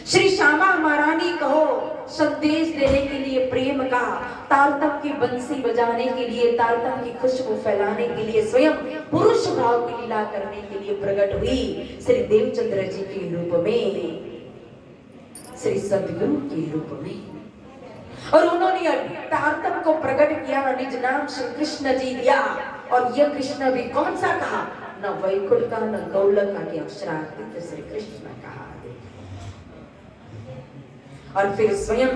श्री श्यामा महारानी कहो संदेश देने के लिए प्रेम का, तारतम की बंसी बजाने के लिए, तारतम की खुशबू फैलाने के लिए, स्वयं पुरुष भाव की लीला करने के लिए प्रकट हुई श्री देवचंद्र जी के रूप में, श्री सदगुरु के रूप में। और उन्होंने तारतम को प्रकट किया, निज नाम श्री कृष्ण जी दिया। और यह कृष्ण भी कौन सा कहा? न वैकुंठ का, न गौलक का, अक्षरातीत श्री कृष्ण कहा। और फिर स्वयं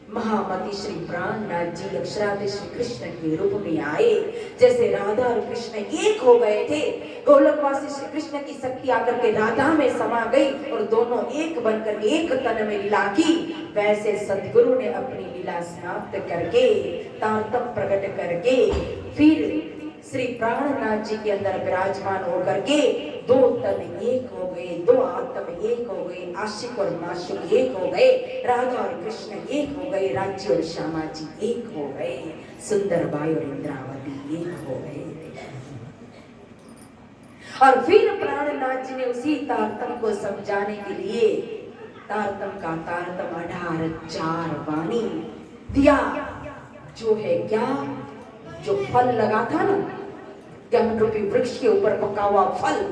महामती श्री प्राणनाथ जी अक्षरातीत श्री कृष्ण के रूप में आए। जैसे राधा और कृष्ण एक हो गए थे, गोलकवासी श्री कृष्ण की शक्ति आकर के राधा में समा गई और दोनों एक बनकर एक तन में लीला की, वैसे सदगुरु ने अपनी लीला समाप्त करके, तारतम प्रकट करके, फिर श्री प्राणनाथ जी के अंदर विराजमान होकर के दो तन एक हो गए, दो आत्म एक हो गए, आशिक और माशूक एक हो गए, राधा और कृष्ण एक हो गए, राज्य और श्यामा जी एक हो गए, सुंदर बाई और इंद्रावती एक हो गए। और फिर प्राणनाथ जी ने उसी तारतम को समझाने के लिए तारतम का तारतम 18 वाणी दिया। जो है क्या, जो फल लगा था ना, ज्ञान रूपी वृक्ष के ऊपर पका हुआ फल,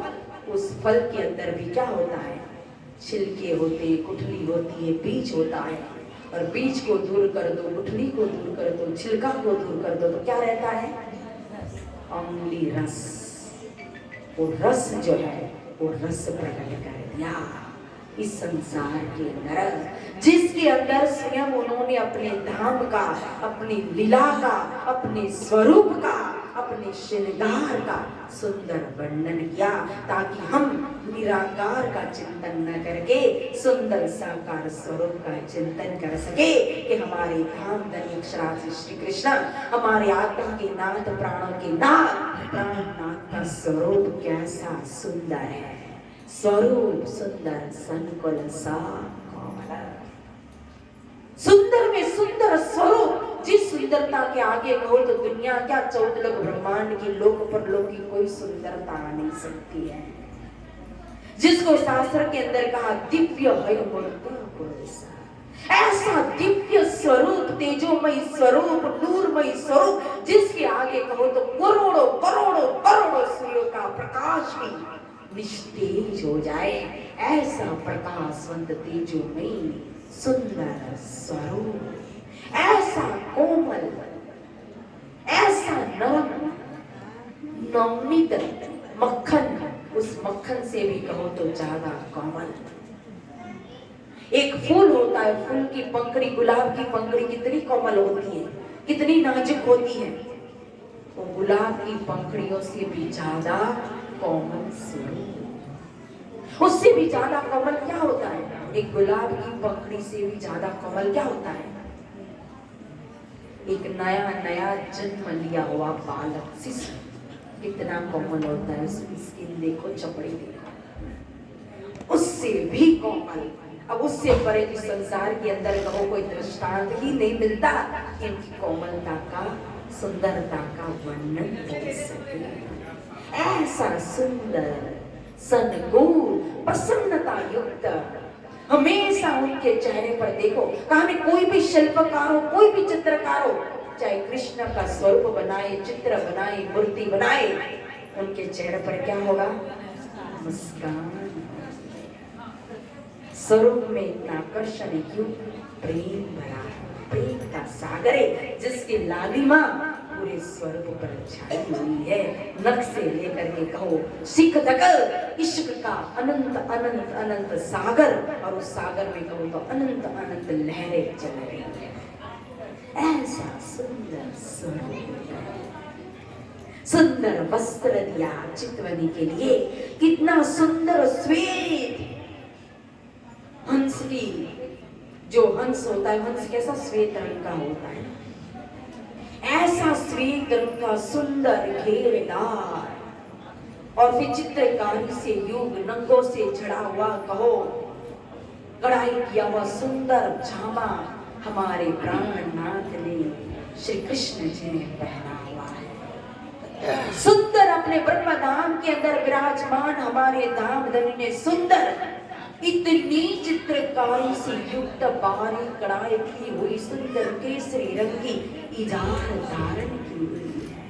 उस फल के अंदर भी क्या होता है? छिलके होते, गुठली होती है, बीज होता है। और बीज को दूर कर दो, गुठली को दूर कर दो, छिलका को दूर कर दो, तो क्या रहता है? अम्ली रस। वो रस जो है, वो रस प्रकट कर दिया इस संसार के अंदर, जिसके अंदर स्वयं उन्होंने अपने धाम का, अपनी लीला का, अपने स्वरूप का, अपने श्रृंगार का सुंदर वर्णन किया, ताकि हम निराकार का चिंतन न करके सुंदर साकार स्वरूप का चिंतन कर सके कि हमारे धाम धन्य अक्षरातीत श्री कृष्ण, हमारे आत्मा के नाथ, प्राणों के नाथ, प्राणनाथ का स्वरूप कैसा सुंदर है। स्वरूप सुंदर संकुल सा कोमल, सुंदर में सुंदर स्वरूप, जिस सुंदरता के आगे कहो तो दुनिया क्या, 14 लोक ब्रह्मांड की, लोक परलोक की कोई सुंदरता आ नहीं सकती है। जिसको शास्त्र के अंदर कहा दिव्य है पुरुष, ऐसा दिव्य स्वरूप, तेजोमय स्वरूप, नूरमय स्वरूप, जिसके आगे कहो तो करोड़ों करोड़ों करोड़ों सूर्यों का प्रकाश भी निस्तेज हो जाए, ऐसा प्रकाशवंत तेजोमय सुंदर स्वरूप, ऐसा कोमल, ऐसा नरम नवनीत मक्खन, उस मक्खन से भी कहो तो ज्यादा कोमल। एक फूल होता है, फूल की पंखड़ी, गुलाब की पंखड़ी कितनी कोमल होती है, कितनी नाजुक होती है, वो गुलाब की पंखड़ियों से भी ज्यादा कोमल स्वरूप। उससे भी ज्यादा कोमल क्या होता है? एक गुलाब की पंखड़ी से भी ज्यादा कोमल क्या होता है? एक नया नया जन्म लिया हुआ बालक, शिशु, कितना कोमल होता है, उसकी स्किन देखो, चमड़ी देखो, उससे भी कोमल। अब उससे परे इस संसार के अंदर कहो कोई दृष्टांत ही नहीं मिलता इनकी कोमलता का, सुंदरता का वर्णन कर सके। ऐसा सुंदर सनगुण प्रसन्नता युक्त, हमेशा उनके चेहरे पर देखो, कहानी कोई भी शिल्पकार हो, कोई भी चित्रकार हो, चाहे कृष्ण का स्वरूप बनाए, चित्र बनाए, मूर्ति बनाए, उनके चेहरे पर क्या होगा? मुस्कान। स्वरूप में इतना आकर्षण क्यों? प्रेम भरा, प्रेम का सागर है, जिसकी लालिमा पूरे स्वरूप पर छाई हुई है। नख से लेकर के कहो सिख तक इश्क का अनंत अनंत अनंत सागर, और उस सागर में कहो तो अनंत अनंत लहरें चल रही है। ऐसा सुंदर स्वरूप, सुंदर वस्त्र दिया चितवनी के लिए, कितना सुंदर श्वेत हंस की, जो हंस होता है, हंस कैसा श्वेत रंग का होता है, ऐसा श्वेत रंग का सुंदर घेरदार, और फिर चित्रकारी से युग नंगों से जड़ा हुआ कहो कढ़ाई किया हुआ सुंदर जामा हमारे प्राणनाथ ने, श्री कृष्ण जी ने पहना हुआ है। सुंदर अपने ब्रह्म धाम के अंदर विराजमान हमारे धाम धनी ने सुंदर इतनी चित्रकारी से युक्त बारी कढ़ाई की हुई सुंदर केसरी रंग की इजार धारण की हुई है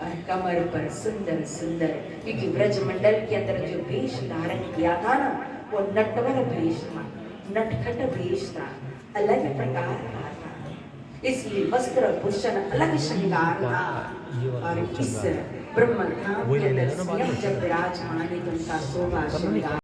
और कमर पर सुंदर सुंदर, क्योंकि ब्रजमंडल के अंदर जो वेश धारण किया था ना वो नटवर वेश था, नटखट वेश था, अलग प्रकार का था, इसलिए वस्त्र भूषण अलग श्रृंगार था। और इस ब्रह्म धाम के अंदर स्वयं जब विराजमान है तो उनका शोभा श्रृंगार